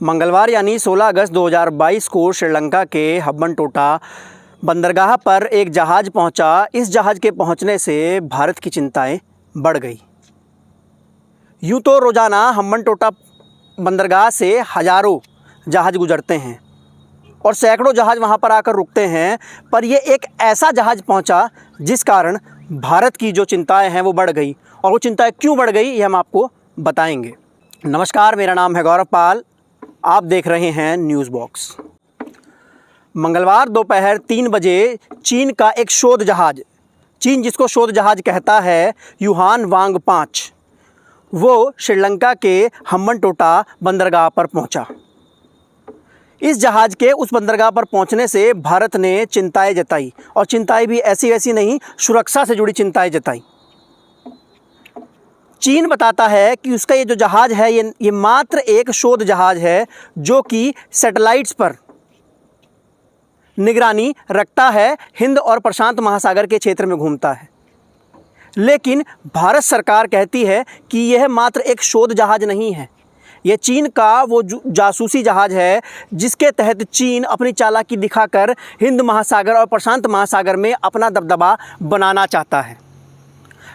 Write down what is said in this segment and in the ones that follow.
मंगलवार यानी 16 अगस्त 2022 को श्रीलंका के हम्बनटोटा बंदरगाह पर एक जहाज़ पहुंचा। इस जहाज़ के पहुंचने से भारत की चिंताएं बढ़ गई। यूँ तो रोज़ाना हम्बनटोटा बंदरगाह से हज़ारों जहाज़ गुजरते हैं और सैकड़ों जहाज़ वहां पर आकर रुकते हैं, पर ये एक ऐसा जहाज़ पहुंचा जिस कारण भारत की जो चिंताएं हैं वो बढ़ गई। और वो चिंताएं क्यों बढ़ गई ये हम आपको बताएंगे। नमस्कार, मेरा नाम है गौरव पाल, आप देख रहे हैं न्यूज़ बॉक्स। मंगलवार दोपहर 3 बजे चीन का एक शोध जहाज़, चीन जिसको शोध जहाज़ कहता है, युहान वांग 5, वो श्रीलंका के हम्बनटोटा बंदरगाह पर पहुंचा। इस जहाज़ के उस बंदरगाह पर पहुंचने से भारत ने चिंताएं जताई, और चिंताएं भी ऐसी वैसी नहीं, सुरक्षा से जुड़ी चिंताएं जताई। चीन बताता है कि उसका ये जो जहाज़ है ये मात्र एक शोध जहाज़ है जो कि सैटेलाइट्स पर निगरानी रखता है, हिंद और प्रशांत महासागर के क्षेत्र में घूमता है। लेकिन भारत सरकार कहती है कि यह मात्र एक शोध जहाज़ नहीं है, यह चीन का वो जासूसी जहाज़ है जिसके तहत चीन अपनी चालाकी दिखाकर हिंद महासागर और प्रशांत महासागर में अपना दबदबा बनाना चाहता है।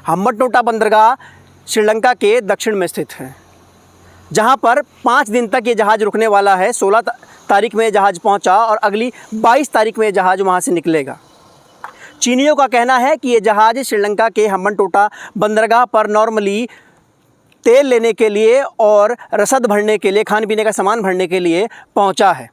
हम्बनटोटा बंदरगाह श्रीलंका के दक्षिण में स्थित है, जहां पर 5 दिन तक ये जहाज़ रुकने वाला है। 16 तारीख में जहाज़ पहुंचा और अगली 22 तारीख में जहाज़ वहां से निकलेगा। चीनियों का कहना है कि ये जहाज़ श्रीलंका के हम्बनटोटा बंदरगाह पर नॉर्मली तेल लेने के लिए और रसद भरने के लिए, खाने पीने का सामान भरने के लिए पहुंचा है।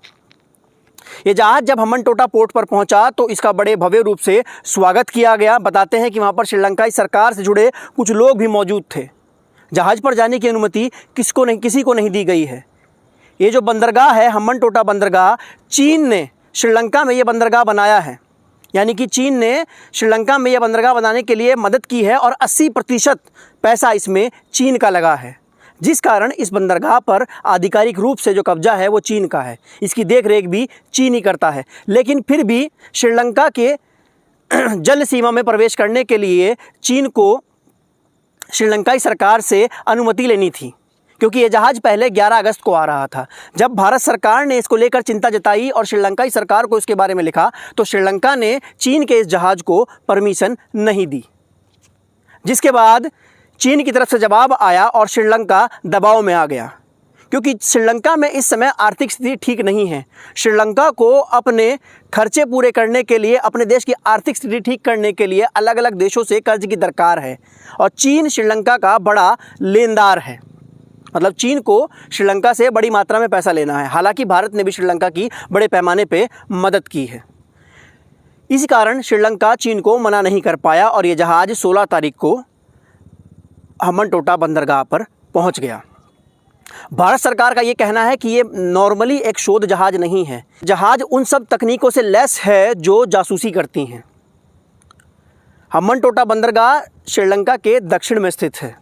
ये जहाज़ जब हम्बनटोटा पोर्ट पर पहुंचा तो इसका बड़े भव्य रूप से स्वागत किया गया। बताते हैं कि वहां पर श्रीलंकाई सरकार से जुड़े कुछ लोग भी मौजूद थे। जहाज़ पर जाने की अनुमति किसी को नहीं दी गई है। ये जो बंदरगाह है हम्बनटोटा बंदरगाह, चीन ने श्रीलंका में ये बंदरगाह बनाया है, यानी कि चीन ने श्रीलंका में यह बंदरगाह बनाने के लिए मदद की है और 80% पैसा इसमें चीन का लगा है, जिस कारण इस बंदरगाह पर आधिकारिक रूप से जो कब्जा है वो चीन का है। इसकी देखरेख भी चीन ही करता है। लेकिन फिर भी श्रीलंका के जल सीमा में प्रवेश करने के लिए चीन को श्रीलंकाई सरकार से अनुमति लेनी थी, क्योंकि ये जहाज़ पहले 11 अगस्त को आ रहा था। जब भारत सरकार ने इसको लेकर चिंता जताई और श्रीलंकाई सरकार को इसके बारे में लिखा तो श्रीलंका ने चीन के इस जहाज़ को परमिशन नहीं दी, जिसके बाद चीन की तरफ से जवाब आया और श्रीलंका दबाव में आ गया, क्योंकि श्रीलंका में इस समय आर्थिक स्थिति ठीक नहीं है। श्रीलंका को अपने खर्चे पूरे करने के लिए, अपने देश की आर्थिक स्थिति ठीक करने के लिए अलग अलग देशों से कर्ज की दरकार है, और चीन श्रीलंका का बड़ा लेनदार है। मतलब चीन को श्रीलंका से बड़ी मात्रा में पैसा लेना है। हालांकि भारत ने भी श्रीलंका की बड़े पैमाने पे मदद की है। इसी कारण श्रीलंका चीन को मना नहीं कर पाया और ये जहाज़ 16 तारीख को हम्बनटोटा बंदरगाह पर पहुंच गया। भारत सरकार का ये कहना है कि ये नॉर्मली एक शोध जहाज़ नहीं है, जहाज़ उन सब तकनीकों से लैस है जो जासूसी करती हैं। हम्बनटोटा बंदरगाह श्रीलंका के दक्षिण में स्थित है।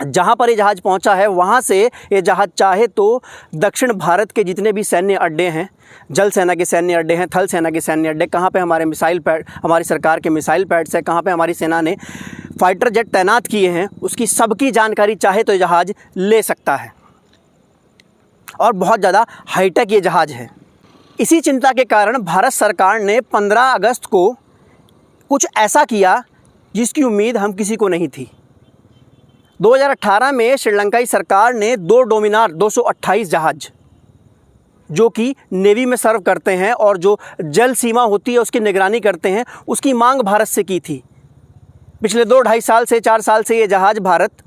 जहाँ पर ये जहाज़ पहुँचा है वहाँ से ये जहाज़ चाहे तो दक्षिण भारत के जितने भी सैन्य अड्डे हैं, जल सेना के सैन्य अड्डे हैं, थल सेना के सैन्य अड्डे, कहाँ पे हमारे मिसाइल पैड, हमारी सरकार के मिसाइल पैड्स हैं, कहाँ पे हमारी सेना ने फाइटर जेट तैनात किए हैं, उसकी सबकी जानकारी चाहे तो ये जहाज़ ले सकता है। और बहुत ज़्यादा हाईटेक ये जहाज़ है। इसी चिंता के कारण भारत सरकार ने 15 अगस्त को कुछ ऐसा किया जिसकी उम्मीद हम किसी को नहीं थी। 2018 में श्रीलंकाई सरकार ने 2 डोमिनार 228 जहाज़, जो कि नेवी में सर्व करते हैं और जो जल सीमा होती है उसकी निगरानी करते हैं, उसकी मांग भारत से की थी। पिछले 2-2.5 साल से 4 साल से ये जहाज़ भारत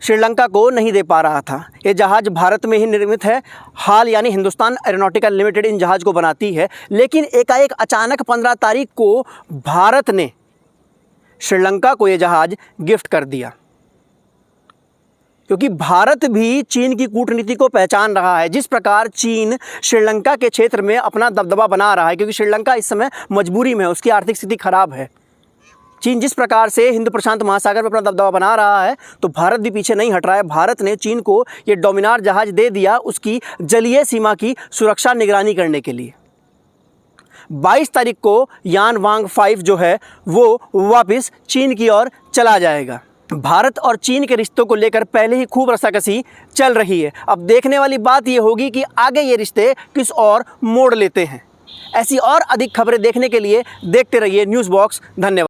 श्रीलंका को नहीं दे पा रहा था। ये जहाज़ भारत में ही निर्मित है। हाल यानी हिंदुस्तान एरोनॉटिकल लिमिटेड इन जहाज़ को बनाती है। लेकिन एकाएक अचानक 15 तारीख को भारत ने श्रीलंका को ये जहाज़ गिफ्ट कर दिया, क्योंकि भारत भी चीन की कूटनीति को पहचान रहा है। जिस प्रकार चीन श्रीलंका के क्षेत्र में अपना दबदबा बना रहा है, क्योंकि श्रीलंका इस समय मजबूरी में है, उसकी आर्थिक स्थिति खराब है। चीन जिस प्रकार से हिंद प्रशांत महासागर में अपना दबदबा बना रहा है, तो भारत भी पीछे नहीं हट रहा है। भारत ने चीन को ये डोमिनार जहाज़ दे दिया उसकी जलीय सीमा की सुरक्षा निगरानी करने के लिए। 22 तारीख को यान वांग 5 जो है वो वापस चीन की ओर चला जाएगा। भारत और चीन के रिश्तों को लेकर पहले ही खूब रस्साकसी चल रही है। अब देखने वाली बात ये होगी कि आगे ये रिश्ते किस ओर मोड़ लेते हैं। ऐसी और अधिक खबरें देखने के लिए देखते रहिए न्यूज़ बॉक्स। धन्यवाद।